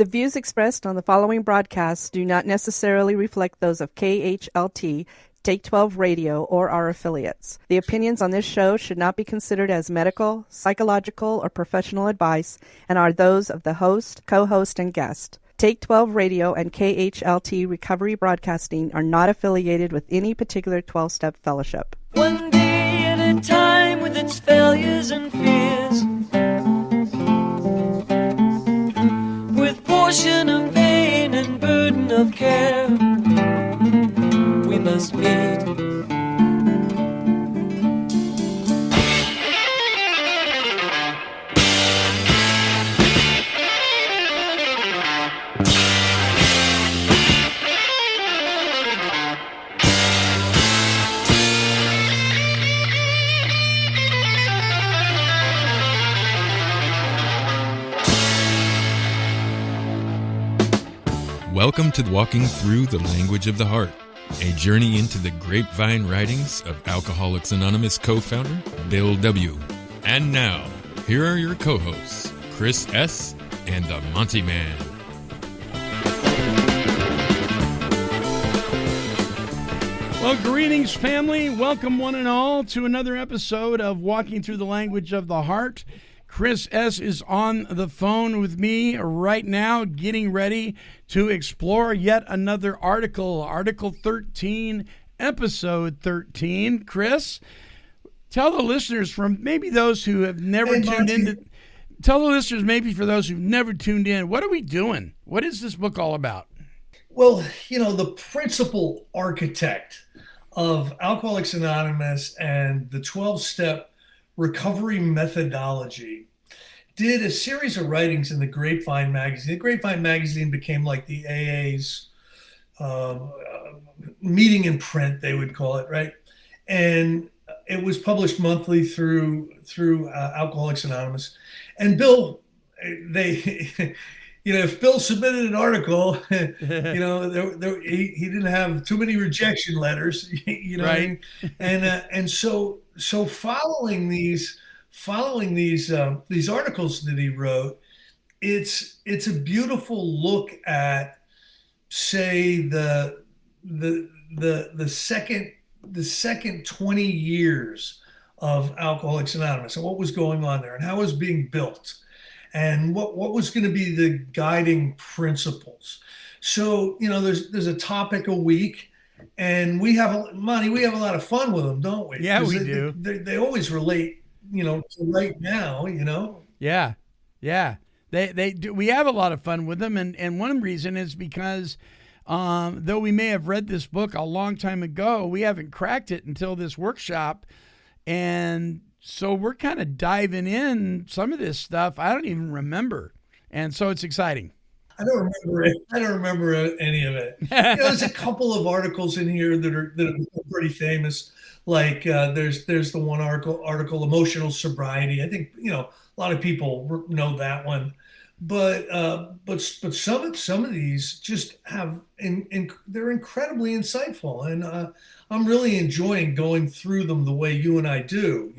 The views expressed on the following broadcasts do not necessarily reflect those of KHLT, Take 12 Radio, or our affiliates. The opinions on this show should not be considered as medical, psychological, or professional advice and are those of the host, co-host, and guest. Take 12 Radio and KHLT Recovery Broadcasting are not affiliated with any particular 12-step fellowship. One day at a time with its failures and fears, with portion of pain and burden of care, we must meet. Welcome to Walking Through the Language of the Heart, a journey into the Grapevine writings of Alcoholics Anonymous co-founder Bill W. And now, here are your co-hosts, Chris S. and the Monty'man. Well, greetings, family. Welcome, one and all, to another episode of Walking Through the Language of the Heart. Chris S. is on the phone with me right now, getting ready to explore yet another article, Article 13, Episode 13. Chris, tell the listeners, from maybe those who have never tuned in, tell the listeners, maybe for those who've never tuned in, what are we doing? What is this book all about? Well, the principal architect of Alcoholics Anonymous and the 12-step recovery methodology did a series of writings in the Grapevine magazine. The Grapevine magazine became like the AA's meeting in print, they would call it, right? And it was published monthly through Alcoholics Anonymous. And Bill, if Bill submitted an article, he didn't have too many rejection letters, right? And so following these articles that he wrote, it's a beautiful look at, say, the second 20 years of Alcoholics Anonymous and what was going on there and how it was being built and what was going to be the guiding principles. So, there's a topic a week. And we have a lot of fun with them, don't we? Yeah, we do. They always relate, to right now, Yeah. They do. We have a lot of fun with them. And one reason is because though we may have read this book a long time ago, we haven't cracked it until this workshop. And so we're kind of diving in some of this stuff I don't even remember. And so it's exciting. I don't remember it. I don't remember any of it. There's a couple of articles in here that are pretty famous. Like there's the one article, emotional sobriety. I think a lot of people know that one. But some of these just have they're incredibly insightful, and I'm really enjoying going through them the way you and I do.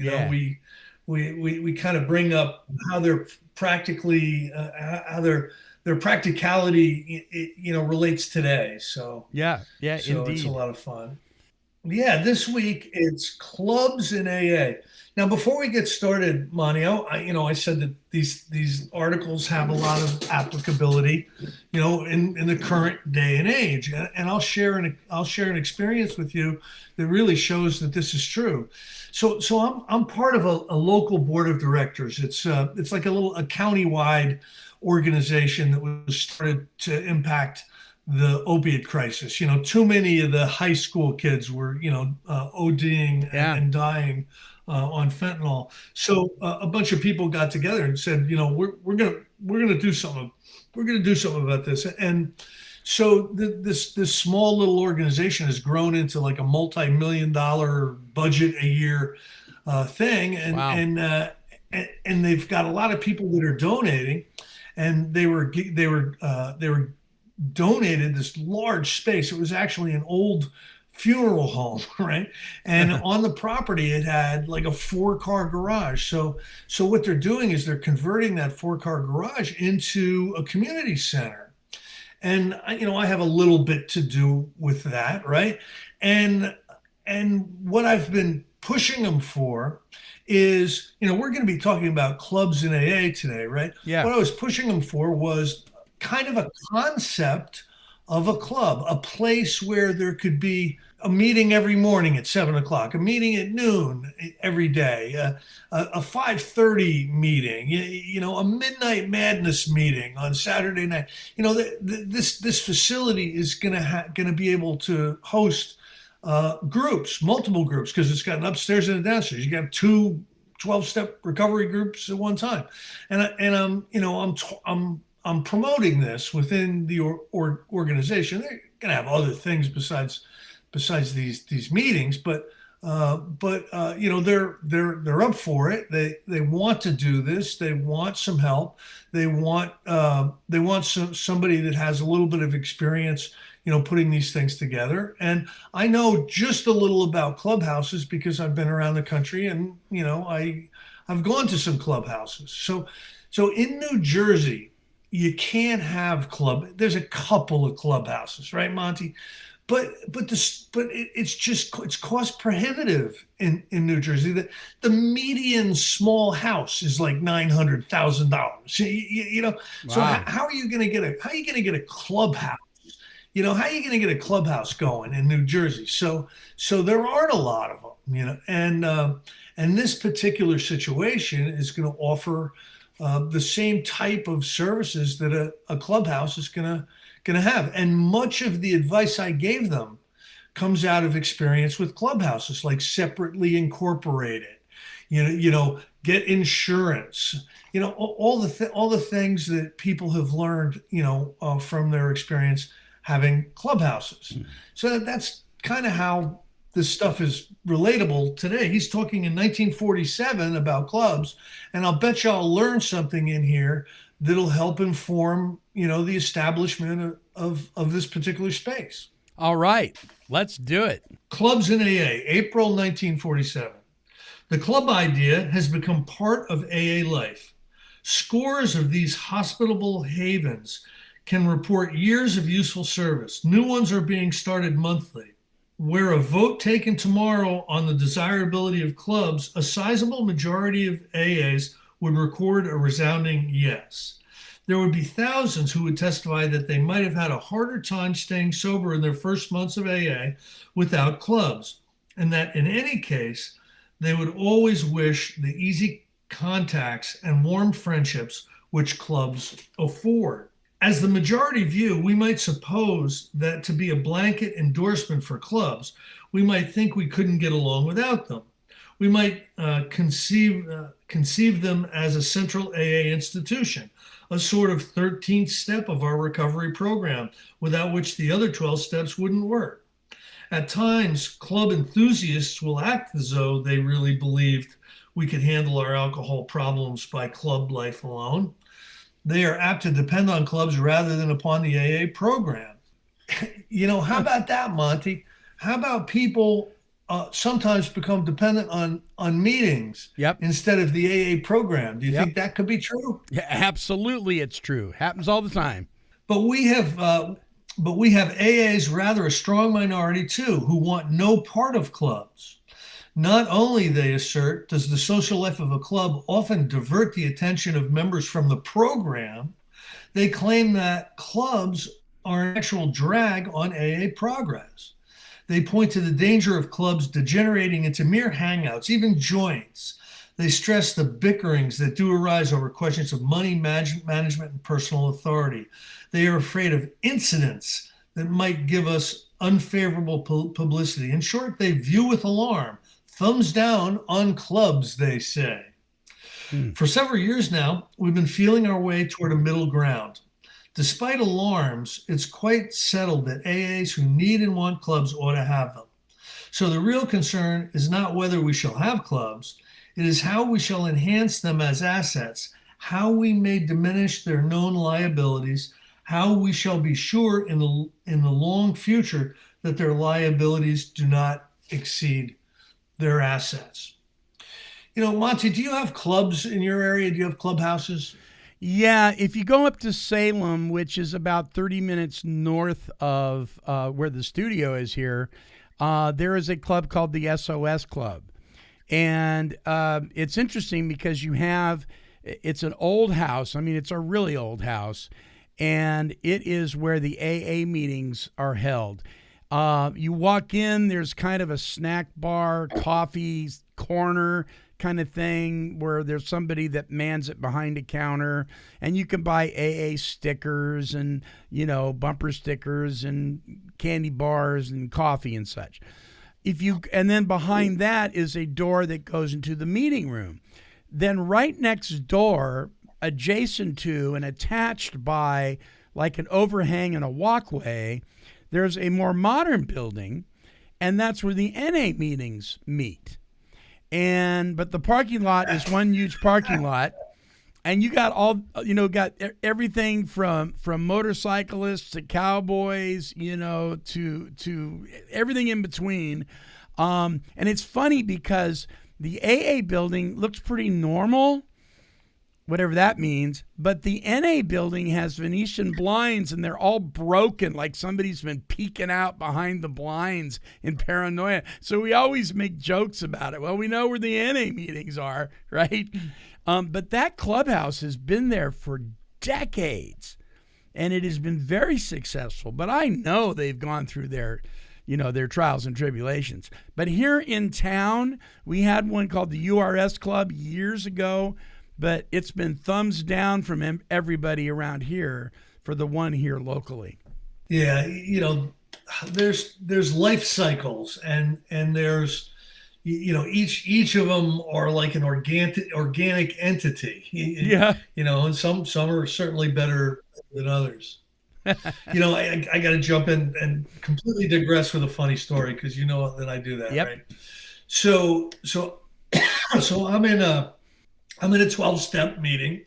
We kind of bring up how they're practically how their practicality, relates today. So yeah, so indeed. It's a lot of fun. Yeah, this week it's clubs in AA. Now, before we get started, Monty, I said that these articles have a lot of applicability, in the current day and age, and I'll share an experience with you that really shows that this is true. So I'm part of a local board of directors. It's like a county-wide organization that was started to impact the opiate crisis. Too many of the high school kids were, ODing and dying on fentanyl. So a bunch of people got together and said, we're gonna do something. We're gonna do something about this. And so this small little organization has grown into like a multi-million-dollar budget a year thing, and wow. and they've got a lot of people that are donating. And they were donated this large space. It was actually an old funeral home, right? And on the property, it had like a 4-car garage. So what they're doing is they're converting that 4-car garage into a community center. And I have a little bit to do with that, right? And what I've been pushing them for is, we're going to be talking about clubs in AA today, right? Yeah. What I was pushing them for was kind of a concept of a club, a place where there could be a meeting every morning at 7:00, a meeting at noon every day, a 5:30 meeting, a midnight madness meeting on Saturday night. This facility is going to be able to host multiple groups, because it's got an upstairs and a downstairs. You got 2 12-step recovery groups at one time, I'm promoting this within the organization. They're going to have other things besides these meetings, but they're up for it. They want to do this. They want some help. They want somebody that has a little bit of experience, putting these things together. And I know just a little about clubhouses because I've been around the country, and I've gone to some clubhouses. So in New Jersey, you can't have there's a couple of clubhouses, right, Monty? But it's cost prohibitive in New Jersey. The median small house is like $900,000. Wow. So how are you going to get a clubhouse? How are you going to get a clubhouse going in New Jersey? So there aren't a lot of them, and this particular situation is going to offer the same type of services that a clubhouse is going to have. And much of the advice I gave them comes out of experience with clubhouses, like separately incorporated, get insurance, all the things that people have learned, from their experience having clubhouses. So that's kind of how this stuff is relatable today. He's talking in 1947 about clubs, and I'll bet you I'll learn something in here that'll help inform, the establishment of this particular space. All right, let's do it. Clubs in AA, April 1947. The club idea has become part of AA life. Scores of these hospitable havens can report years of useful service. New ones are being started monthly. Were a vote taken tomorrow on the desirability of clubs, a sizable majority of AAs would record a resounding yes. There would be thousands who would testify that they might have had a harder time staying sober in their first months of AA without clubs, and that in any case, they would always wish the easy contacts and warm friendships which clubs afford. As the majority view, we might suppose that to be a blanket endorsement for clubs, we might think we couldn't get along without them. We might conceive them as a central AA institution, a sort of 13th step of our recovery program, without which the other 12 steps wouldn't work. At times, club enthusiasts will act as though they really believed we could handle our alcohol problems by club life alone. They are apt to depend on clubs rather than upon the AA program. How about that, Monty? How about people sometimes become dependent on meetings instead of the AA program? Do you think that could be true? Yeah, absolutely, it's true. Happens all the time. But we have AAs, rather a strong minority too, who want no part of clubs. Not only, they assert, does the social life of a club often divert the attention of members from the program, they claim that clubs are an actual drag on AA progress. They point to the danger of clubs degenerating into mere hangouts, even joints. They stress the bickerings that do arise over questions of money, management, and personal authority. They are afraid of incidents that might give us unfavorable publicity. In short, they view with alarm. Thumbs down on clubs, they say. For several years now, we've been feeling our way toward a middle ground. Despite alarms, it's quite settled that AAs who need and want clubs ought to have them. So the real concern is not whether we shall have clubs, it is how we shall enhance them as assets, how we may diminish their known liabilities, how we shall be sure in the long future that their liabilities do not exceed their assets. Monty, do you have clubs in your area? Do you have clubhouses? Yeah, if you go up to Salem, which is about 30 minutes north of where the studio is here, there is a club called the SOS Club. And it's interesting because it's an old house. I mean, it's a really old house. And it is where the AA meetings are held. You walk in, there's kind of a snack bar, coffee corner kind of thing where there's somebody that mans it behind a counter, and you can buy AA stickers and, bumper stickers and candy bars and coffee and such. And then behind that is a door that goes into the meeting room. Then right next door, adjacent to and attached by like an overhang and a walkway, there's a more modern building, and that's where the NA meetings meet. But the parking lot is one huge parking lot, and you got got everything from motorcyclists to cowboys, to everything in between. And it's funny because the AA building looks pretty normal, whatever that means, but the NA building has Venetian blinds, and they're all broken, like somebody's been peeking out behind the blinds in paranoia. So we always make jokes about it. Well, we know where the NA meetings are, right? But that clubhouse has been there for decades, and it has been very successful. But I know they've gone through their trials and tribulations. But here in town, we had one called the URS Club years ago, but it's been thumbs down from everybody around here for the one here locally. Yeah, there's life cycles, and there's each of them are like an organic entity. Yeah. And some are certainly better than others. I got to jump in and completely digress with a funny story, because that I do that, yep. Right? So I'm in a 12-step meeting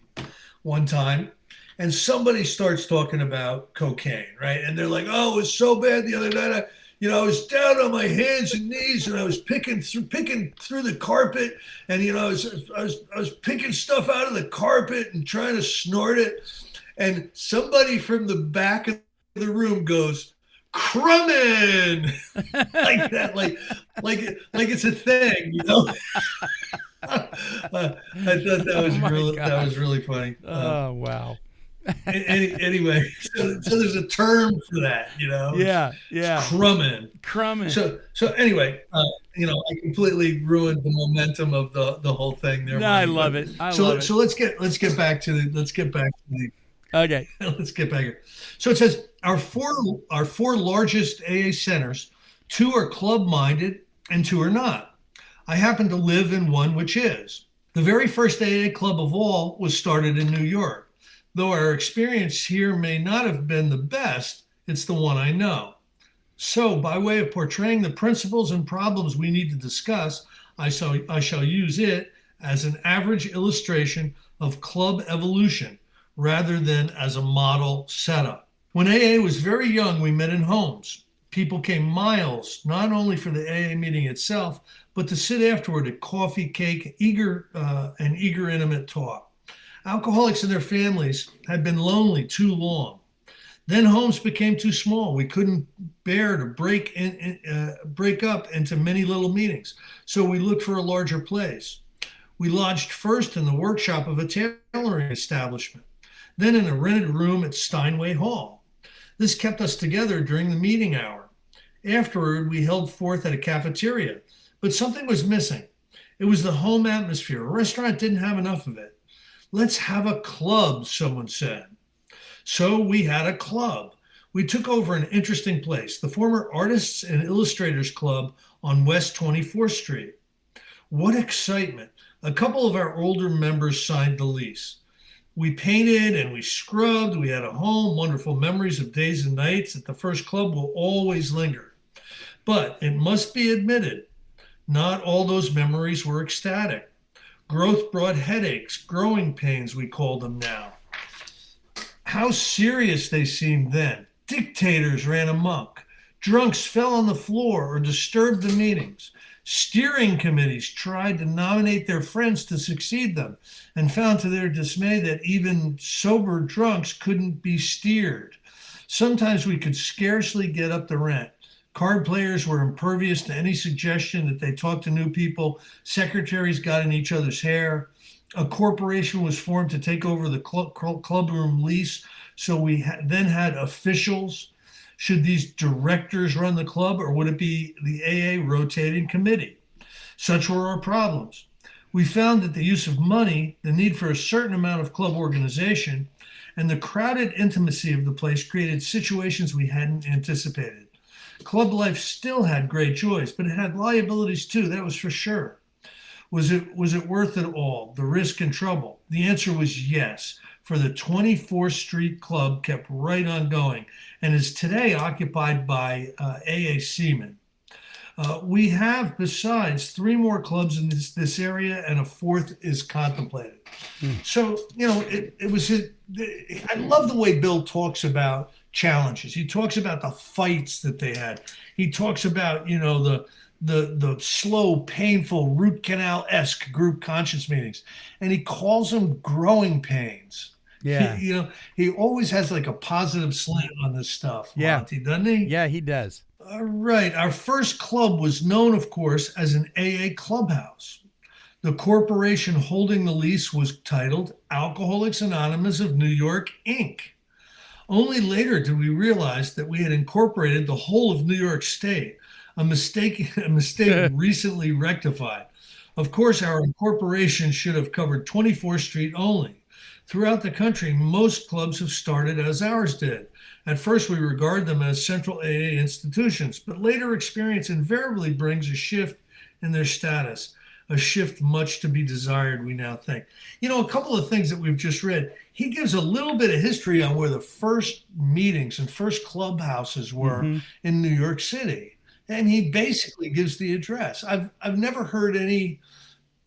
one time, and somebody starts talking about cocaine, right? And they're like, "Oh, it was so bad the other night. I was down on my hands and knees, and I was picking through the carpet, and I was picking stuff out of the carpet and trying to snort it." And somebody from the back of the room goes, "Crummin'," like that, like it's a thing, I thought that was really funny. Oh, wow. Anyway, so there's a term for that, Yeah. Crummin'. So anyway, I completely ruined the momentum of the whole thing there. No, I love it. So let's get back to the. Okay. Let's get back here. So it says our four largest AA centers, 2 are club-minded and 2 are not. I happen to live in one which is. The very first AA club of all was started in New York. Though our experience here may not have been the best, it's the one I know. So, by way of portraying the principles and problems we need to discuss, I shall use it as an average illustration of club evolution rather than as a model setup. When AA was very young, we met in homes. People came miles, not only for the AA meeting itself, but to sit afterward at coffee, cake, eager intimate talk. Alcoholics and their families had been lonely too long. Then homes became too small. We couldn't bear to break up into many little meetings, so we looked for a larger place. We lodged first in the workshop of a tailoring establishment, then in a rented room at Steinway Hall. This kept us together during the meeting hour. Afterward, we held forth at a cafeteria, but something was missing. It was the home atmosphere. A restaurant didn't have enough of it. Let's have a club, someone said. So we had a club. We took over an interesting place, the former Artists and Illustrators Club on West 24th Street. What excitement. A couple of our older members signed the lease. We painted and we scrubbed. We had a home. Wonderful memories of days and nights at the first club will always linger. But it must be admitted, not all those memories were ecstatic. Growth brought headaches, growing pains, we call them now. How serious they seemed then. Dictators ran amok. Drunks fell on the floor or disturbed the meetings. Steering committees tried to nominate their friends to succeed them and found to their dismay that even sober drunks couldn't be steered. Sometimes we could scarcely get up the rent. Card players were impervious to any suggestion that they talk to new people. Secretaries got in each other's hair. A corporation was formed to take over the club room lease, so we then had officials. Should these directors run the club, or would it be the AA rotating committee? Such were our problems. We found that the use of money, the need for a certain amount of club organization, and the crowded intimacy of the place created situations we hadn't anticipated. Club life still had great joys, but it had liabilities too, that was for sure. Was it worth it all, the risk and trouble? The answer was yes, for the 24th Street Club kept right on going and is today occupied by AA Seaman. We have, besides, 3 more clubs in this area, and a 4th is contemplated. So, I love the way Bill talks about challenges. He talks about the fights that they had. He talks about, the slow, painful, root canal-esque group conscience meetings. And he calls them growing pains. Yeah. He always has like a positive slant on this stuff, Monty, doesn't he? Yeah, he does. All right. Our first club was known, of course, as an AA clubhouse. The corporation holding the lease was titled Alcoholics Anonymous of New York, Inc. Only later did we realize that we had incorporated the whole of New York State, a mistake recently rectified. Of course, our incorporation should have covered 24th Street only. Throughout the country, most clubs have started as ours did. At first, we regard them as central AA institutions, but later experience invariably brings a shift in their status, a shift much to be desired, we now think. A couple of things that we've just read. He gives a little bit of history on where the first meetings and first clubhouses were in New York City. And he basically gives the address. I've never heard any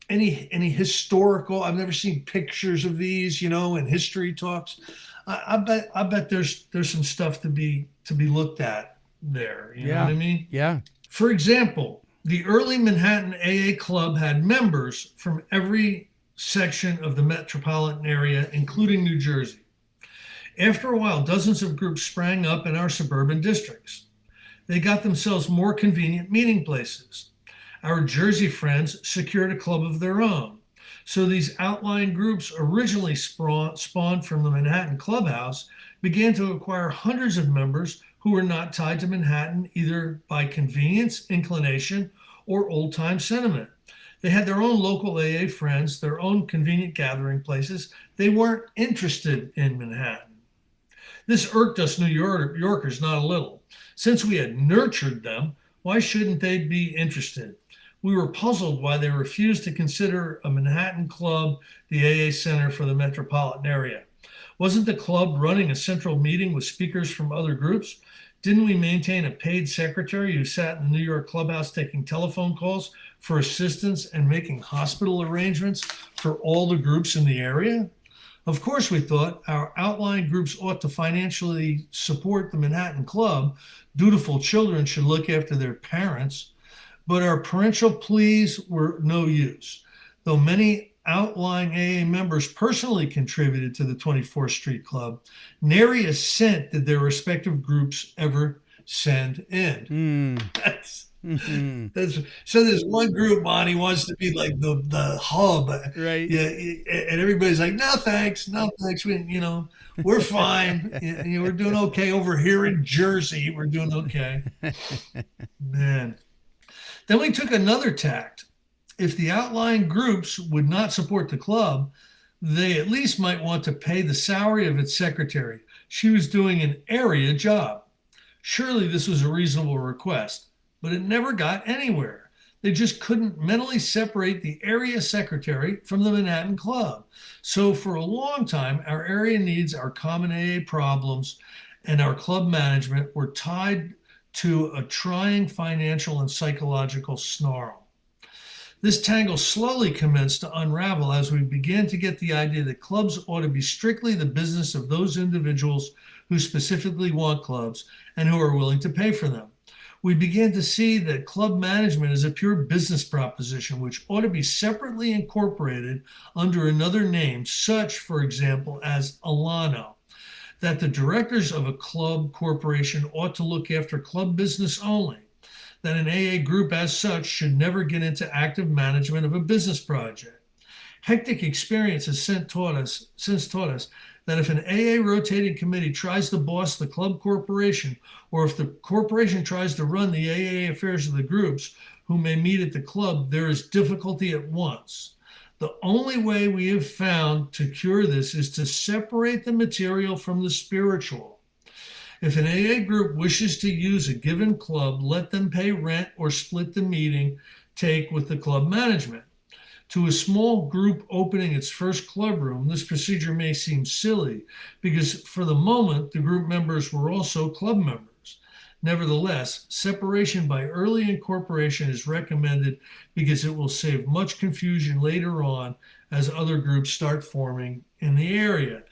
historical. I've never seen pictures of these, in history talks. I bet there's some stuff to be looked at there. You know what I mean? Yeah. For example, the early Manhattan AA club had members from every section of the metropolitan area, including New Jersey. After a while, dozens of groups sprang up in our suburban districts. They got themselves more convenient meeting places. Our Jersey friends secured a club of their own. So these outlying groups, originally spawned from the Manhattan clubhouse, began to acquire hundreds of members who were not tied to Manhattan either by convenience, inclination, or old-time sentiment. They had their own local AA friends, their own convenient gathering places. They weren't interested in Manhattan. This irked us New Yorkers not a little. Since we had nurtured them, why shouldn't they be interested? We were puzzled why they refused to consider a Manhattan club the AA center for the metropolitan area. Wasn't the club running a central meeting with speakers from other groups? Didn't we maintain a paid secretary who sat in the New York clubhouse taking telephone calls for assistance and making hospital arrangements for all the groups in the area? Of course, we thought our outlying groups ought to financially support the Manhattan Club. Dutiful children should look after their parents. But our parental pleas were no use. Though many outlying AA members personally contributed to the 24th Street Club, nary a cent did their respective groups ever send in. So there's one group, Monty, wants to be like the hub, right? Yeah, and everybody's like, no thanks. We're fine. We're doing okay over here in Jersey. We're doing okay, man. Then we took another tact. If the outlying groups would not support the club, they at least might want to pay the salary of its secretary. She was doing an area job. Surely this was a reasonable request, but it never got anywhere. They just couldn't mentally separate the area secretary from the Manhattan Club. So for a long time, our area needs, our common AA problems, and our club management were tied to a trying financial and psychological snarl. This tangle slowly commenced to unravel as we began to get the idea that clubs ought to be strictly the business of those individuals who specifically want clubs and who are willing to pay for them. we began to see that club management is a pure business proposition, which ought to be separately incorporated under another name, such, for example, as Alano. That the directors of a club corporation ought to look after club business only. That an AA group as such should never get into active management of a business project. Hectic experience has since taught us that if an AA rotating committee tries to boss the club corporation, or if the corporation tries to run the AA affairs of the groups who may meet at the club, there is difficulty at once. The only way we have found to cure this is to separate the material from the spiritual. If an AA group wishes to use a given club, let them pay rent or split the meeting take with the club management. To a small group opening its first club room, this procedure may seem silly because for the moment, the group members were also club members. Nevertheless, separation by early incorporation is recommended because it will save much confusion later on as other groups start forming in the area.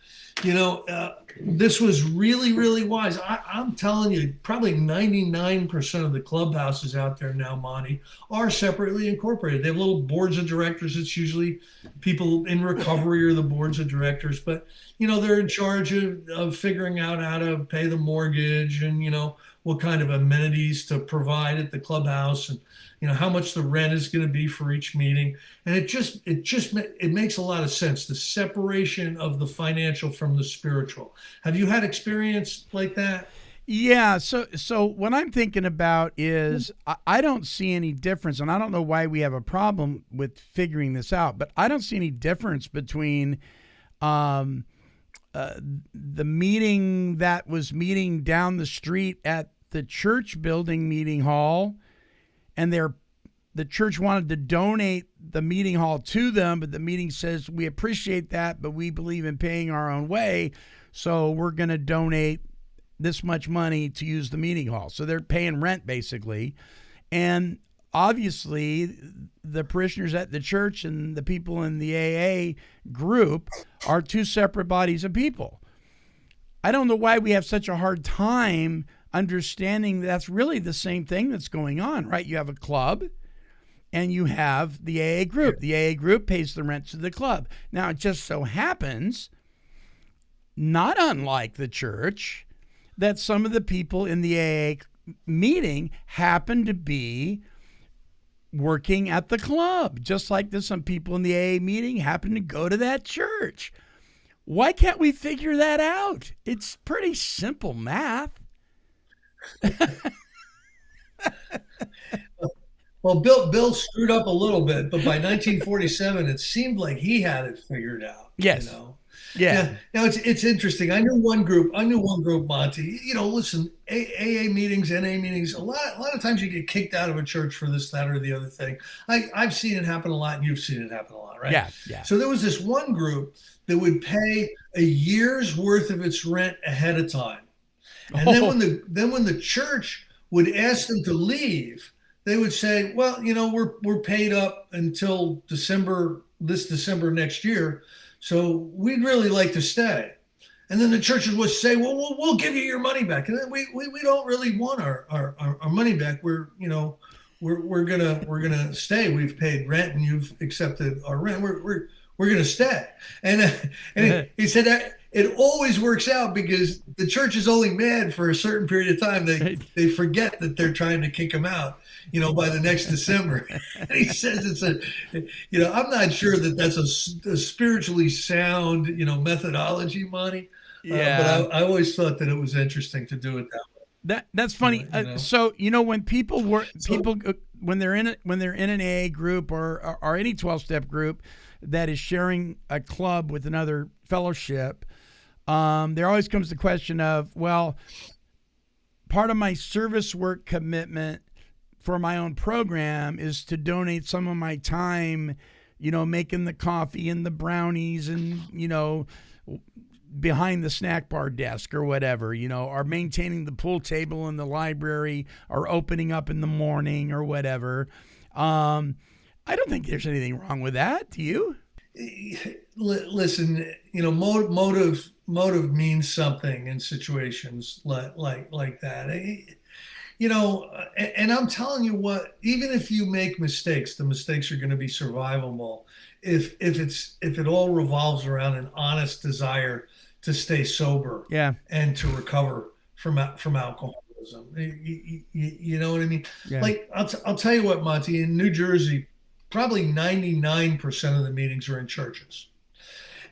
This was really, really wise. I'm telling you, probably 99% of the clubhouses out there now, Monty, are separately incorporated. They have little boards of directors. It's usually people in recovery or the boards of directors, but, they're in charge of figuring out how to pay the mortgage and, what kind of amenities to provide at the clubhouse and, how much the rent is going to be for each meeting. And it makes a lot of sense, the separation of the financial from the spiritual. Have you had experience like that? Yeah. So what I'm thinking about is I don't see any difference, and I don't know why we have a problem with figuring this out, but I don't see any difference between the meeting that was meeting down the street at the church building meeting hall, and the church wanted to donate the meeting hall to them, but the meeting says, we appreciate that, but we believe in paying our own way, so we're going to donate this much money to use the meeting hall. So they're paying rent, basically. And obviously, the parishioners at the church and the people in the AA group are two separate bodies of people. I don't know why we have such a hard time understanding that's really the same thing that's going on, right? You have a club and you have the AA group. The AA group pays the rent to the club. Now, it just so happens, not unlike the church, that some of the people in the AA meeting happen to be working at the club, just like there's some people in the AA meeting happen to go to that church. Why can't we figure that out? It's pretty simple math. Well, Bill screwed up a little bit, but by 1947, it seemed like he had it figured out. Yes. Yeah. Now it's interesting. I knew one group, Monty. Listen, AA meetings, NA meetings. A lot of times you get kicked out of a church for this, that, or the other thing. I've seen it happen a lot, and you've seen it happen a lot, right? Yeah. So there was this one group that would pay a year's worth of its rent ahead of time, and then when the church would ask them to leave, they would say, well, we're paid up until December next year, so we'd really like to stay. And then the churches would say, well, we'll give you your money back. And then we don't really want our money back. We're gonna stay. We've paid rent and you've accepted our rent. We're gonna stay. And he said that it always works out because the church is only mad for a certain period of time. They forget that they're trying to kick them out, by the next December. And he says I'm not sure that that's a spiritually sound, methodology, Monty. Yeah. But I always thought that it was interesting to do it that way. That's funny. So when people when they're in an AA group or any 12-step group that is sharing a club with another fellowship, there always comes the question of, well, part of my service work commitment for my own program is to donate some of my time, making the coffee and the brownies and, behind the snack bar desk or whatever, or maintaining the pool table in the library or opening up in the morning or whatever. I don't think there's anything wrong with that. Do you? Listen, motive means something in situations like that. And I'm telling you what, even if you make mistakes, the mistakes are going to be survivable if it all revolves around an honest desire to stay sober, Yeah. and to recover from alcoholism. You know what I mean? Yeah. Like I'll tell you what, Monty, in New Jersey, probably 99% of the meetings are in churches.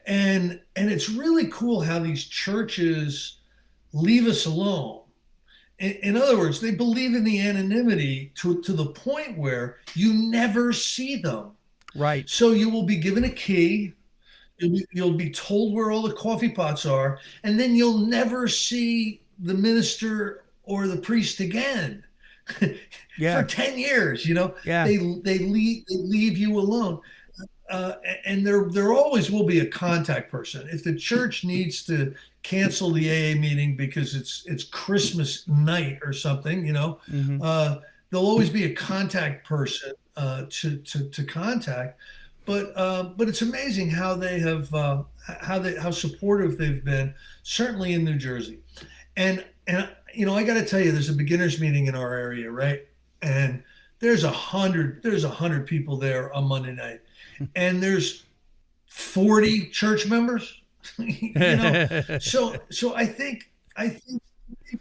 And it's really cool how these churches leave us alone. In other words, they believe in the anonymity to the point where you never see them. Right. So you will be given a key. You'll be told where all the coffee pots are, and then you'll never see the minister or the priest again. Yeah. For 10 years, Yeah. they leave you alone. And there always will be a contact person. If the church needs to cancel the AA meeting because it's Christmas night or something, Mm-hmm. There'll always be a contact person to contact. But it's amazing how they have how supportive they've been, certainly in New Jersey. And I got to tell you, there's a beginners meeting in our area, right? And there's 100 people there on Monday night, and there's 40 church members. So I think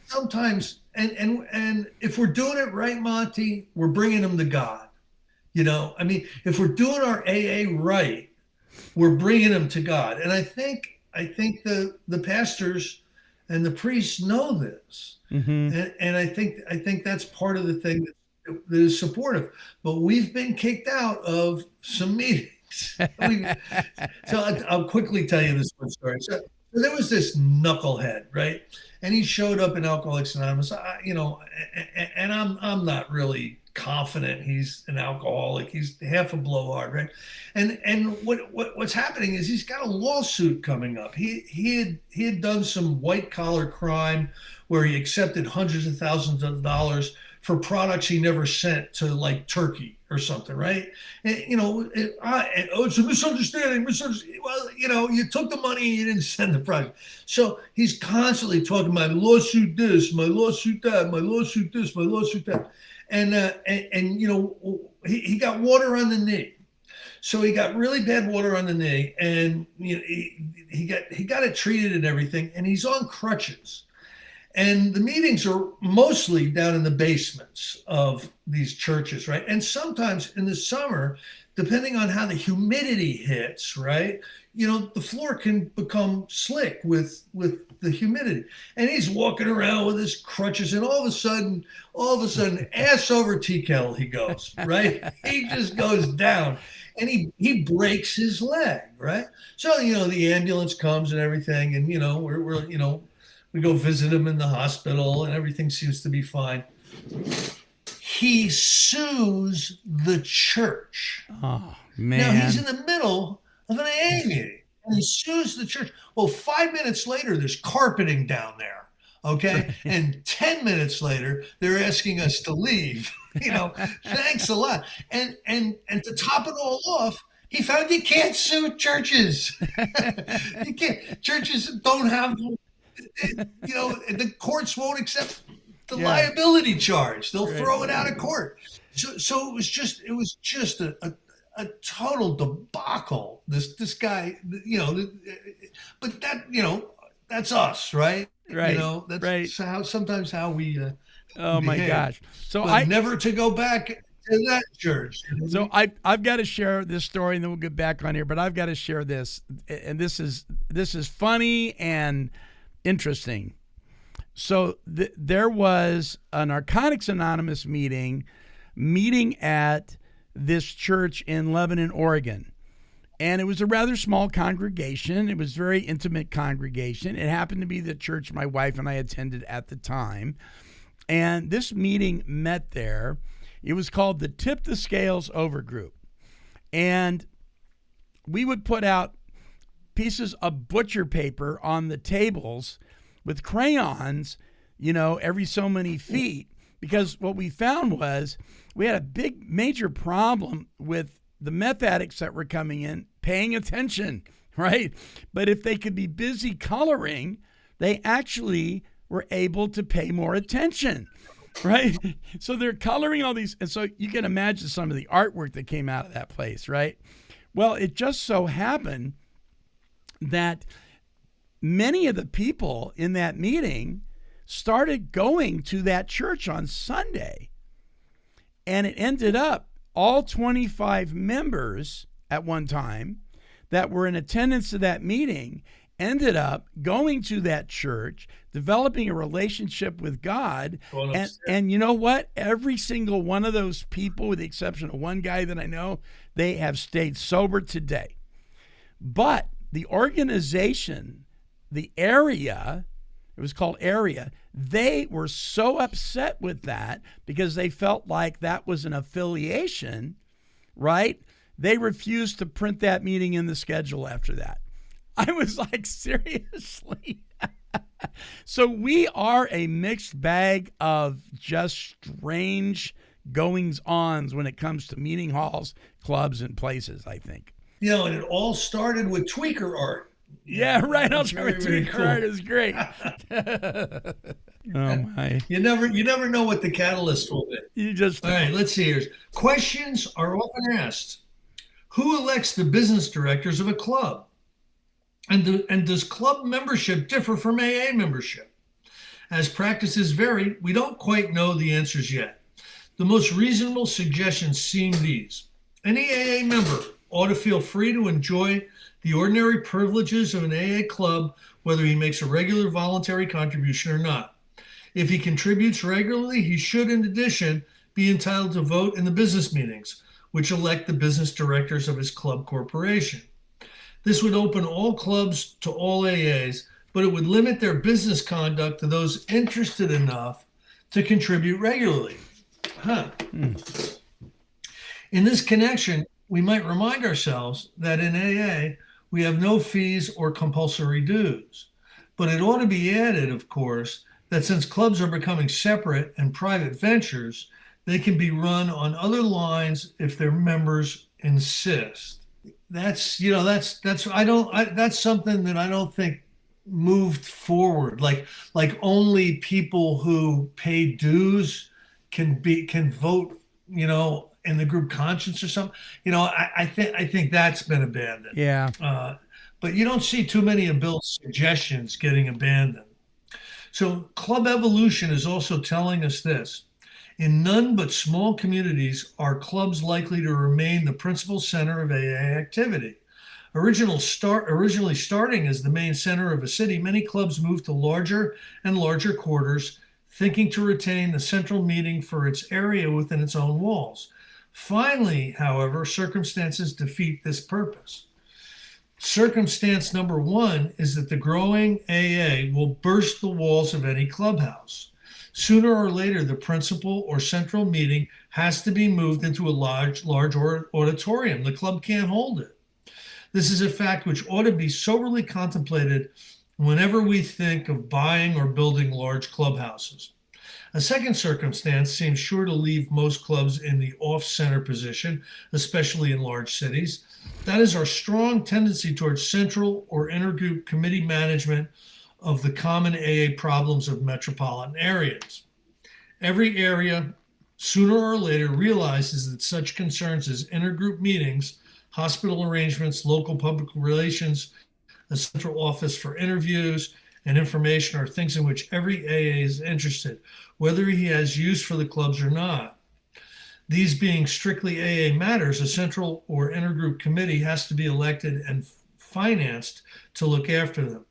sometimes, and if we're doing it right, Monty, we're bringing them to God. If we're doing our AA right, we're bringing them to God. And I think the pastors and the priests know this. Mm-hmm. And I think that's part of the thing that is supportive. But we've been kicked out of some meetings. So I'll quickly tell you this one story. So there was this knucklehead, right? And he showed up in Alcoholics Anonymous, and I'm not really confident he's an alcoholic. He's half a blowhard, right? And what's happening is he's got a lawsuit coming up. He had done some white collar crime where he accepted hundreds of thousands of dollars for products he never sent to, like, Turkey or something, right? And, it's a misunderstanding. Well, you took the money and you didn't send the product. So he's constantly talking about lawsuit this, my lawsuit that, my lawsuit this, my lawsuit that. And he got water on the knee. So he got really bad water on the knee, and he got it treated and everything, and he's on crutches. And the meetings are mostly down in the basements of these churches, right? And sometimes in the summer, depending on how the humidity hits, right, the floor can become slick with the humidity. And he's walking around with his crutches, and all of a sudden, ass over tea kettle he goes, right? He just goes down, and he breaks his leg, right? So, the ambulance comes and everything, and, we go visit him in the hospital, and everything seems to be fine. He sues the church. Oh, man. Now, he's in the middle of an AA meeting, and he sues the church. Well, 5 minutes later, there's carpeting down there, okay? And 10 minutes later, they're asking us to leave. Thanks a lot. And to top it all off, he found you can't sue churches. You can't. Churches don't have... the courts won't accept the liability charge. They'll throw it out of court. So it was just a total debacle. This guy, but that's us, right? Right. That's right. Sometimes how we. Oh my behave. gosh! So but never to go back to that church. So I've got to share this story, and then we'll get back on here. But I've got to share this, and this is funny and interesting. So there was a Narcotics Anonymous meeting at this church in Lebanon, Oregon. And it was a rather small congregation. It was a very intimate congregation. It happened to be the church my wife and I attended at the time. And this meeting met there. It was called the Tip the Scales Over Group. And we would put out pieces of butcher paper on the tables with crayons, every so many feet, because what we found was we had a big major problem with the meth addicts that were coming in paying attention, right? But if they could be busy coloring, they actually were able to pay more attention. right? So they're coloring all these. And so you can imagine some of the artwork that came out of that place, right? Well, it just so happened that many of the people in that meeting started going to that church on Sunday. And it ended up all 25 members at one time that were in attendance to that meeting ended up going to that church, developing a relationship with God. And you know what? Every single one of those people, with the exception of one guy that I know, they have stayed sober today. But the organization, the area, it was called Area, they were so upset with that because they felt like that was an affiliation, right? They refused to print that meeting in the schedule after that. I was like, seriously? So we are a mixed bag of just strange goings-ons when it comes to meeting halls, clubs, and places, I think. And it all started with tweaker art. Yeah, right. Tweaker art is great. Oh my! You never know what the catalyst will be. All right. Let's see here. Questions are often asked: who elects the business directors of a club? And does club membership differ from AA membership? As practices vary, we don't quite know the answers yet. The most reasonable suggestions seem these: any AA member ought to feel free to enjoy the ordinary privileges of an AA club, whether he makes a regular voluntary contribution or not. If he contributes regularly, he should, in addition, be entitled to vote in the business meetings, which elect the business directors of his club corporation. This would open all clubs to all AAs, but it would limit their business conduct to those interested enough to contribute regularly. In this connection, we might remind ourselves that in AA, we have no fees or compulsory dues. But it ought to be added, of course, that since clubs are becoming separate and private ventures, they can be run on other lines if their members insist. That's something that I don't think moved forward. Like only people who pay dues can vote, in the group conscience or something. I think that's been abandoned. Yeah. But you don't see too many of Bill's suggestions getting abandoned. So club evolution is also telling us this: in none but small communities are clubs likely to remain the principal center of AA activity. Originally starting as the main center of a city, many clubs moved to larger and larger quarters, thinking to retain the central meeting for its area within its own walls. Finally, however, circumstances defeat this purpose. Circumstance number one is that the growing AA will burst the walls of any clubhouse. Sooner or later, the principal or central meeting has to be moved into a large auditorium. The club can't hold it. This is a fact which ought to be soberly contemplated whenever we think of buying or building large clubhouses. A second circumstance seems sure to leave most clubs in the off-center position, especially in large cities. That is our strong tendency towards central or intergroup committee management of the common AA problems of metropolitan areas. Every area, sooner or later, realizes that such concerns as intergroup meetings, hospital arrangements, local public relations, a central office for interviews and information are things in which every AA is interested, whether he has use for the clubs or not. These being strictly AA matters, a central or intergroup committee has to be elected and financed to look after them.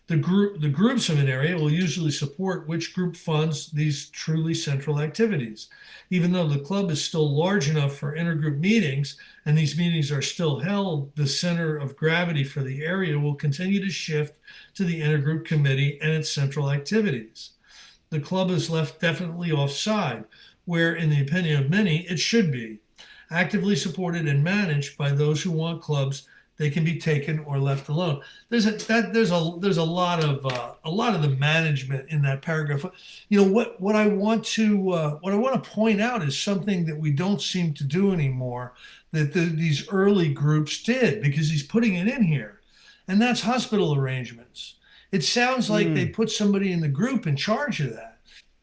The groups of an area will usually support which group funds these truly central activities. Even though the club is still large enough for intergroup meetings, and these meetings are still held, the center of gravity for the area will continue to shift to the intergroup committee and its central activities. The club is left definitely offside, where, in the opinion of many, it should be. Actively supported and managed by those who want clubs, they can be taken or left alone. There's a lot of the management in that paragraph. What I want to point out is something that we don't seem to do anymore, that these early groups did, because he's putting it in here, and that's hospital arrangements. It sounds like they put somebody in the group in charge of that.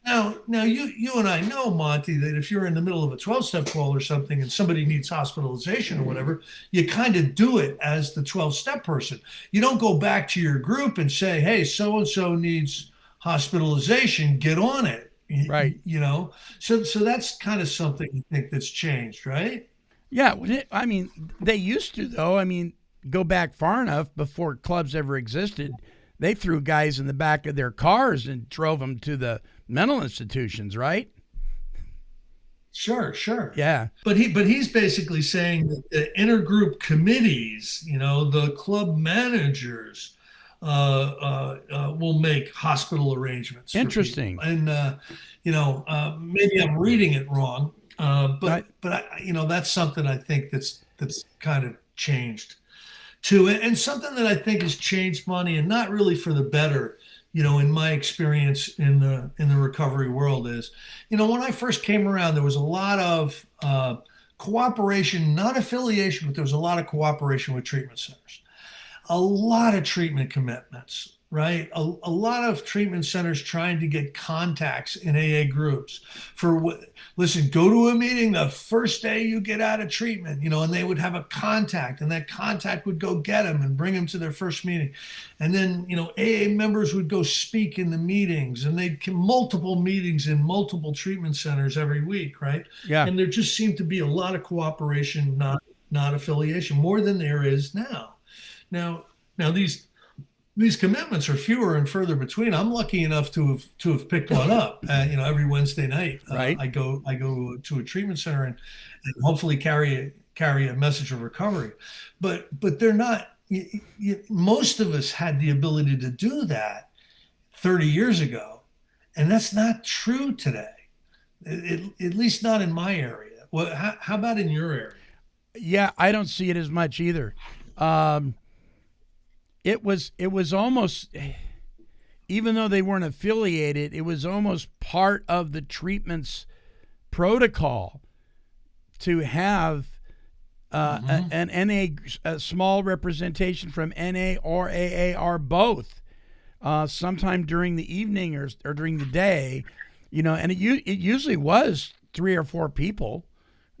Now you and I know, Monty, that if you're in the middle of a 12-step call or something and somebody needs hospitalization or whatever, you kind of do it as the 12-step person. You don't go back to your group and say, hey, so-and-so needs hospitalization, get on it. Right. So that's kind of something I think that's changed, right? Yeah. I mean, they used to, though. I mean, go back far enough before clubs ever existed. They threw guys in the back of their cars and drove them to the mental institutions, right? Sure. Yeah. But he's basically saying that the intergroup committees, the club managers, will make hospital arrangements. Interesting. And maybe I'm reading it wrong, but that's something I think that's kind of changed too, and something that I think has changed, money, and not really for the better. In my experience in the recovery world is, when I first came around, there was a lot of cooperation, not affiliation, but there was a lot of cooperation with treatment centers, a lot of treatment commitments, right? A lot of treatment centers trying to get contacts in AA groups listen, go to a meeting the first day you get out of treatment, and they would have a contact, and that contact would go get them and bring them to their first meeting. And then, AA members would go speak in the meetings, and they'd multiple meetings in multiple treatment centers every week, right? Yeah. And there just seemed to be a lot of cooperation, not affiliation, more than there is now. Now these commitments are fewer and further between. I'm lucky enough to have picked one up. Every Wednesday night, right. I go to a treatment center and hopefully carry a message of recovery. But they're not. Most of us had the ability to do that 30 years ago, and that's not true today. At least not in my area. Well, how about in your area? Yeah, I don't see it as much either. It was almost, even though they weren't affiliated, it was almost part of the treatment's protocol to have an NA, a small representation from NA or AA or both, sometime during the evening or during the day, and it usually was 3 or 4 people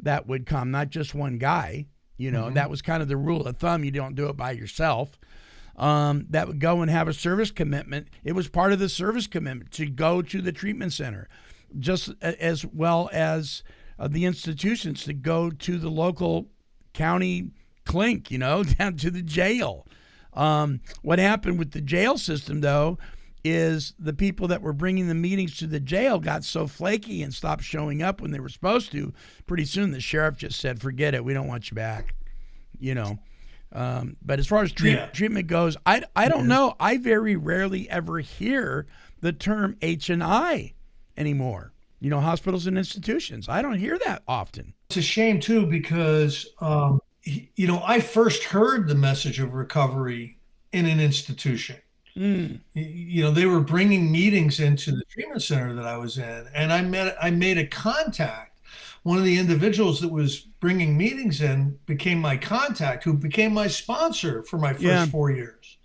that would come, not just one guy. That was kind of the rule of thumb. You don't do it by yourself. That would go and have a service commitment. It was part of the service commitment to go to the treatment center, just as well as the institutions to go to the local county clink, down to the jail. What happened with the jail system, though, is the people that were bringing the meetings to the jail got so flaky and stopped showing up when they were supposed to. Pretty soon the sheriff just said, forget it, we don't want you back, But as far as treatment goes, I don't know. I very rarely ever hear the term H&I anymore. Hospitals and institutions. I don't hear that often. It's a shame, too, because, I first heard the message of recovery in an institution. They were bringing meetings into the treatment center that I was in, and I made a contact. One of the individuals that was bringing meetings in became my contact, who became my sponsor for my first 4 years.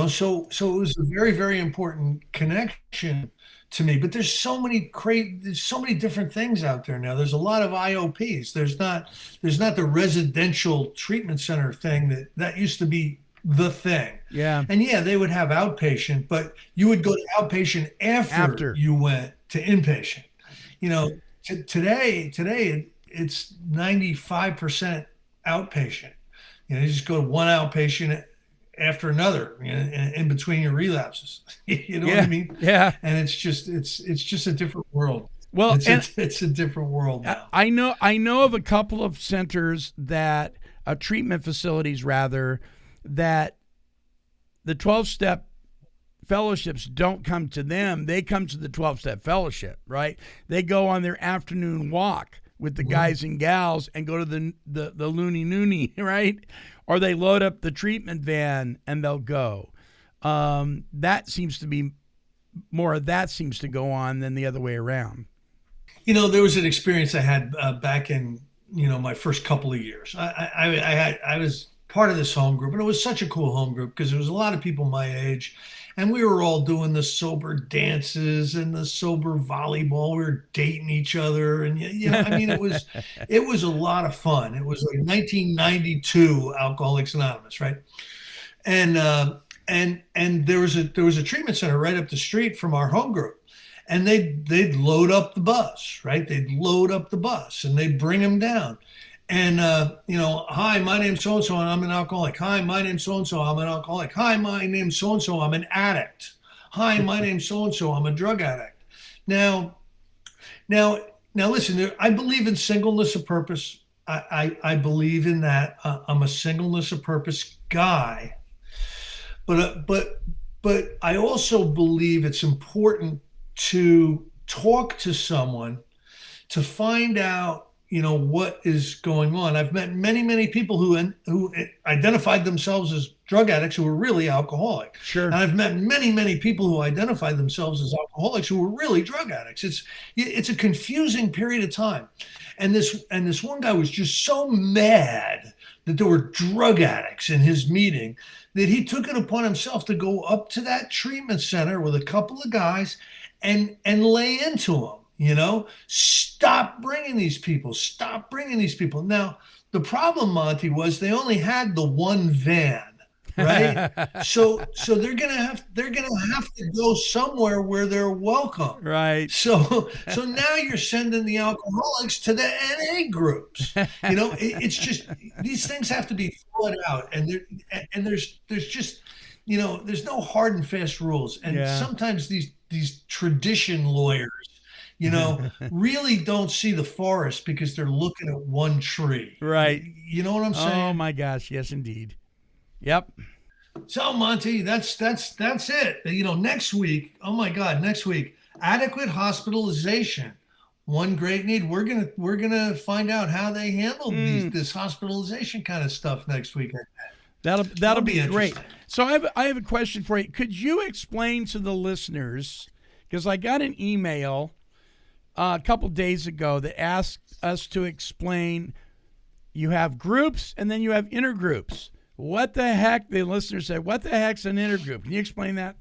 So it was a very, very important connection to me. But there's so many different things out there now. There's a lot of IOPs. There's not the residential treatment center thing that used to be the thing. Yeah. And they would have outpatient, but you would go to outpatient after you went to inpatient. Today it's 95% outpatient. You just go to one outpatient after another, in between your relapses. What I mean? Yeah. And it's just a different world. Well, it's a different world now. I know of a couple of centers that treatment facilities rather, that the 12-step fellowships don't come to them. They come to the 12-step fellowship, right? They go on their afternoon walk with the guys and gals and go to the loony noony, right? Or they load up the treatment van and they'll go. That seems to be more of that seems to go on than the other way around. There was an experience I had back in my first couple of years. I was part of this home group, and it was such a cool home group because there was a lot of people my age, and we were all doing the sober dances and the sober volleyball. We were dating each other, and I mean, it was a lot of fun. It was like 1992 Alcoholics Anonymous, right? And there was a treatment center right up the street from our home group, and they'd load up the bus, right? They'd load up the bus and they'd bring them down. And, hi, my name's so-and-so, and I'm an alcoholic. Hi, my name's so-and-so, I'm an alcoholic. Hi, my name's so-and-so, I'm an addict. Hi, my name's so-and-so, I'm a drug addict. Now, listen, I believe in singleness of purpose. I believe in that. I'm a singleness of purpose guy. But I also believe it's important to talk to someone to find out, what is going on. I've met many people who identified themselves as drug addicts who were really alcoholic. Sure. And I've met many people who identified themselves as alcoholics who were really drug addicts. It's a confusing period of time. And this one guy was just so mad that there were drug addicts in his meeting that he took it upon himself to go up to that treatment center with a couple of guys and lay into them. Stop bringing these people. Now, the problem, Monty, was they only had the one van, right? so they're gonna have to go somewhere where they're welcome, right? So now you're sending the alcoholics to the NA groups. It's just, these things have to be thought out, and there's just, there's no hard and fast rules, and sometimes these tradition lawyers, really don't see the forest because they're looking at one tree. Right. You know what I'm saying? Oh my gosh. Yes, indeed. Yep. So Monty, that's it. Next week, oh my God, adequate hospitalization. One great need. We're gonna find out how they handle this hospitalization kind of stuff next week. That'll be great. So I have a question for you. Could you explain to the listeners, because I got an email a couple days ago that asked us to explain, you have groups and then you have intergroups. What the heck? The listener said, what the heck's an intergroup? Can you explain that?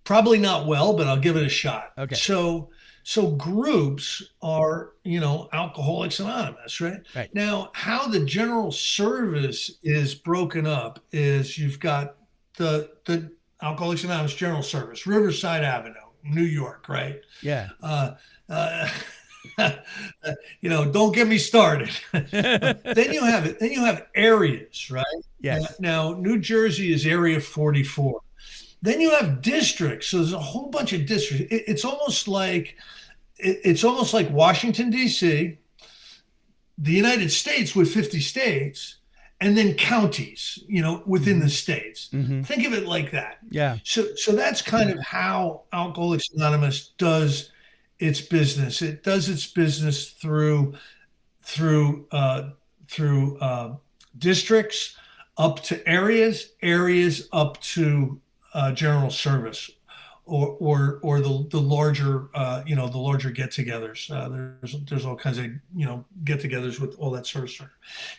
Probably not well, but I'll give it a shot. Okay. So groups are, Alcoholics Anonymous, right? Right. Now, how the general service is broken up is you've got the Alcoholics Anonymous General Service, Riverside Avenue, New York, right? Yeah. Don't get me started. Then you have areas, right? Yes. Now, New Jersey is Area 44. Then you have districts. So there's a whole bunch of districts. It's almost like Washington, D.C., the United States with 50 states, and then counties, within the states. Mm-hmm. Think of it like that. Yeah. So that's kind of how Alcoholics Anonymous does its business. It does its business through districts, up to areas up to general service, or the larger the larger get-togethers. There's all kinds of get-togethers with all that sort of stuff.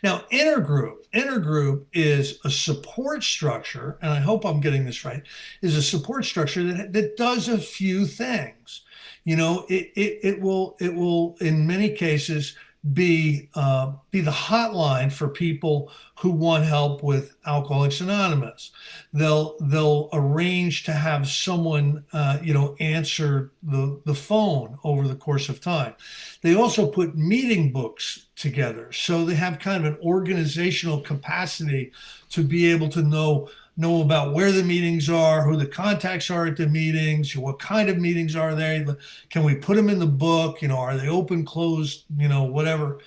Now, intergroup is a support structure, and I hope I'm getting this right. Is a support structure that does a few things. It will in many cases be the hotline for people who want help with Alcoholics Anonymous. They'll arrange to have someone answer the phone over the course of time. They also put meeting books together, so they have kind of an organizational capacity to be able to know about where the meetings are, who the contacts are at the meetings, what kind of meetings are they, can we put them in the book, are they open, closed, whatever.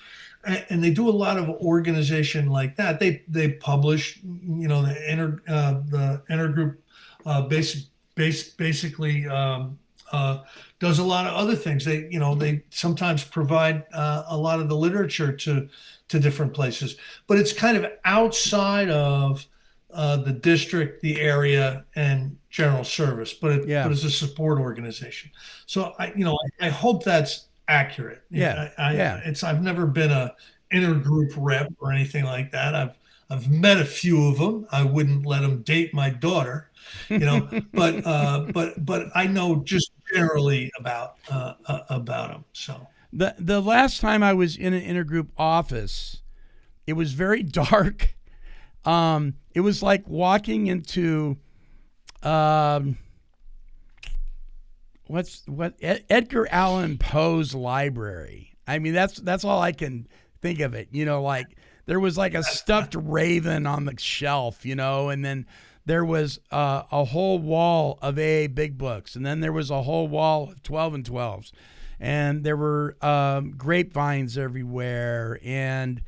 And they do a lot of organization like that. They publish, the intergroup basically does a lot of other things. They sometimes provide a lot of the literature to different places, but it's kind of outside of the district, the area, and general service, but it's a support organization. So I hope that's accurate. Yeah. I've never been a intergroup rep or anything like that. I've met a few of them. I wouldn't let them date my daughter, but I know just generally about them. So the last time I was in an intergroup office, it was very dark. It was like walking into Edgar Allan Poe's library. I mean, that's all I can think of it. Like there was like a stuffed raven on the shelf, and then there was a whole wall of AA big books, and then there was a whole wall of 12 and 12s, and there were grapevines everywhere, and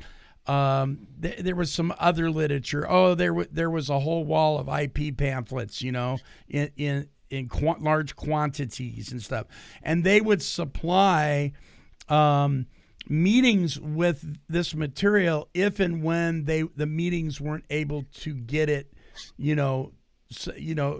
there was some other literature. Oh, there was a whole wall of IP pamphlets, in large quantities and stuff, and they would supply meetings with this material if and when the meetings weren't able to get it,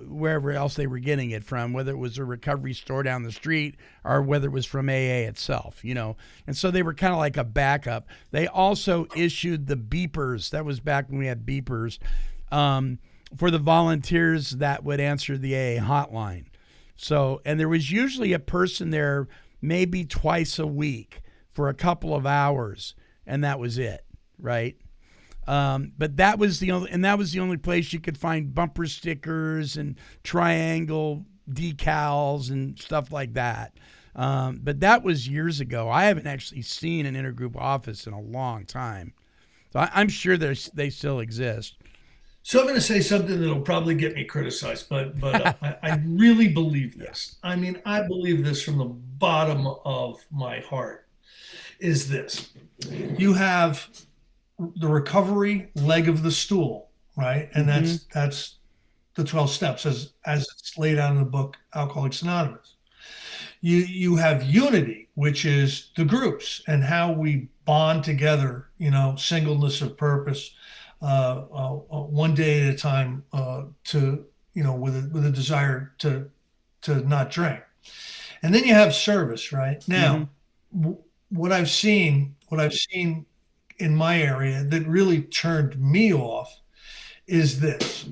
wherever else they were getting it from, whether it was a recovery store down the street or whether it was from AA itself, And so they were kind of like a backup. They also issued the beepers. That was back when we had beepers, for the volunteers that would answer the AA hotline. So, and there was usually a person there maybe twice a week for a couple of hours, and that was it, right? But that was the only place you could find bumper stickers and triangle decals and stuff like that. But that was years ago. I haven't actually seen an intergroup office in a long time. So I'm sure they still exist. So I'm going to say something that'll probably get me criticized, but I really believe this. I mean, I believe this from the bottom of my heart. Is this: you have the recovery leg of the stool, right? And that's the 12 steps as it's laid out in the book Alcoholics Anonymous. You have unity, which is the groups and how we bond together, singleness of purpose, one day at a time, with a desire to not drink. And then you have service, right? Now, what I've seen in my area that really turned me off is this: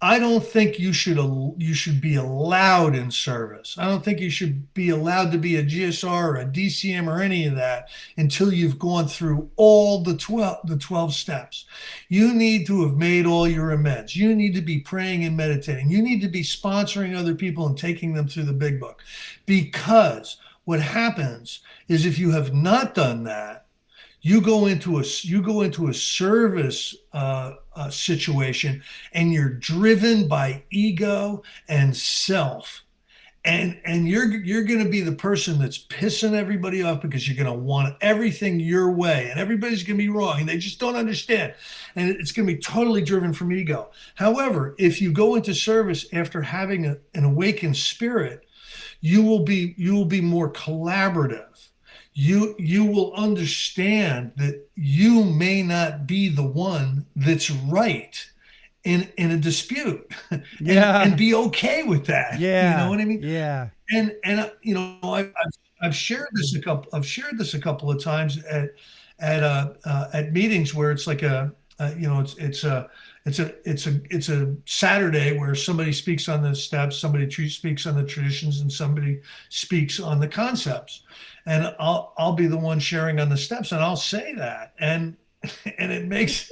I don't think you should be allowed in service. I don't think you should be allowed to be a GSR or a DCM or any of that until you've gone through all the 12 steps. You need to have made all your amends. You need to be praying and meditating. You need to be sponsoring other people and taking them through the big book. Because what happens is if you have not done that, you go into a service situation, and you're driven by ego and self, and you're going to be the person that's pissing everybody off because you're going to want everything your way, and everybody's going to be wrong, and they just don't understand, and it's going to be totally driven from ego. However, if you go into service after having an awakened spirit, you will be more collaborative. You will understand that you may not be the one that's right in a dispute, and be okay with that. Yeah, you know what I mean. Yeah, and I've shared this a couple of times at meetings where it's like it's a Saturday where somebody speaks on the steps, somebody speaks on the traditions, and somebody speaks on the concepts. And I'll be the one sharing on the steps, and I'll say that, and it makes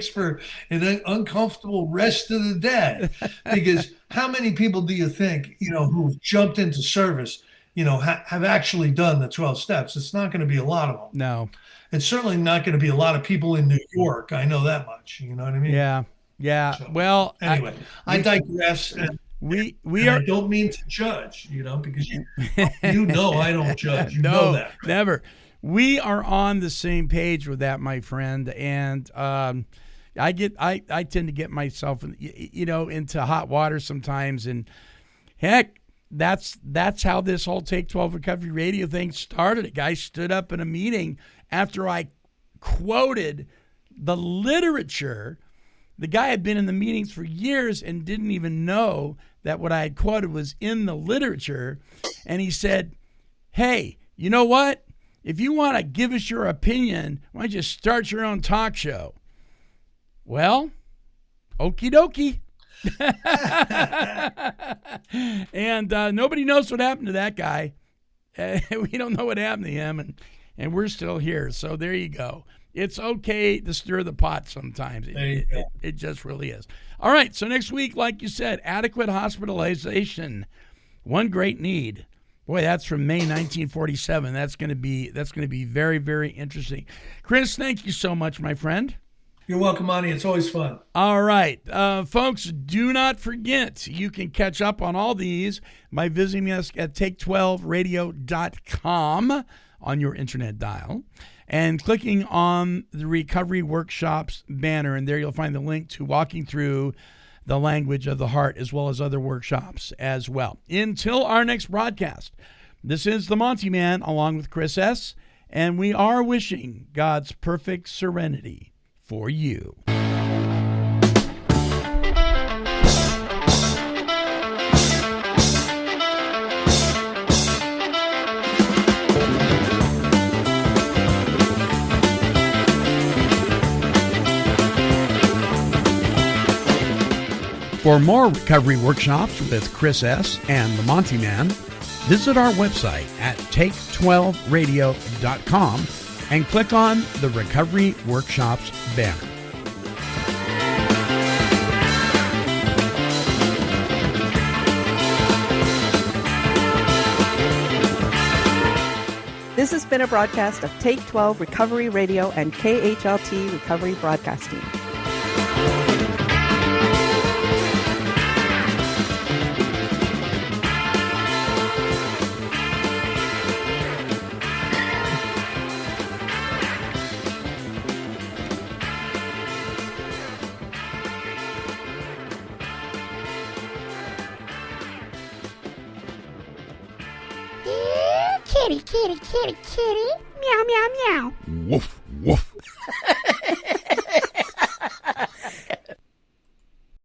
for an uncomfortable rest of the day, because how many people do you think who've jumped into service have actually done the 12 steps? It's not going to be a lot of them. No, it's certainly not going to be a lot of people in New York. I know that much. You know what I mean? Yeah. So, well, anyway, I digress. We I don't mean to judge, because I don't judge. You know that. Right? Never. We are on the same page with that, my friend, and I tend to get myself into hot water sometimes, and heck, that's how this whole Take 12 Recovery Radio thing started. A guy stood up in a meeting after I quoted the literature. The guy had been in the meetings for years and didn't even know that what I had quoted was in the literature. And he said, "Hey, you know what? If you want to give us your opinion, why don't you start your own talk show?" Well, okie dokie. And nobody knows what happened to that guy. We don't know what happened to him, and we're still here. So there you go. It's okay to stir the pot sometimes. It just really is. All right, so next week, like you said, adequate hospitalization. One great need. Boy, that's from May 1947. That's going to be very, very interesting. Chris, thank you so much, my friend. You're welcome, Monty. It's always fun. All right. Folks, do not forget, you can catch up on all these by visiting us at take12radio.com on your internet dial and clicking on the Recovery Workshops banner. And there you'll find the link to Walking Through the Language of the Heart, as well as other workshops as well. Until our next broadcast, this is the Monty'man along with Chris S., and we are wishing God's perfect serenity for you. For more recovery workshops with Chris S. and the Monty'man, visit our website at take12radio.com and click on the Recovery Workshops banner. This has been a broadcast of Take 12 Recovery Radio and KHLT Recovery Broadcasting. Kitty, kitty, kitty, kitty. Meow, meow, meow. Woof.